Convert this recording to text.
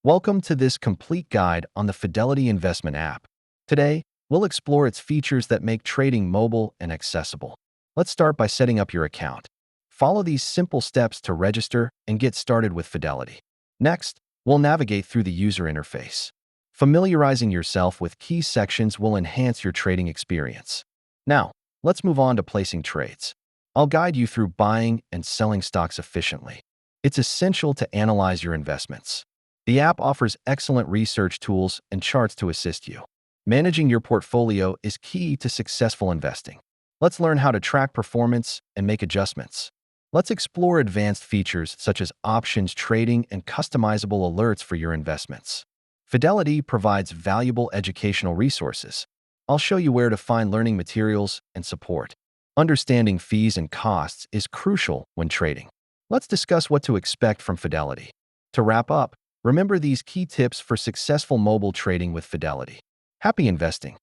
Welcome to this complete guide on the Fidelity investment app. Today, we'll explore its features that make trading mobile and accessible. Let's start by setting up your account. Follow these simple steps to register and get started with Fidelity. Next, we'll navigate through the user interface. Familiarizing yourself with key sections will enhance your trading experience. Now, let's move on to placing trades. I'll guide you through buying and selling stocks efficiently. It's essential to analyze your investments. The app offers excellent research tools and charts to assist you. Managing your portfolio is key to successful investing. Let's learn how to track performance and make adjustments. Let's explore advanced features such as options trading and customizable alerts for your investments. Fidelity provides valuable educational resources. I'll show you where to find learning materials and support. Understanding fees and costs is crucial when trading. Let's discuss what to expect from Fidelity. To wrap up, remember these key tips for successful mobile trading with Fidelity. Happy investing!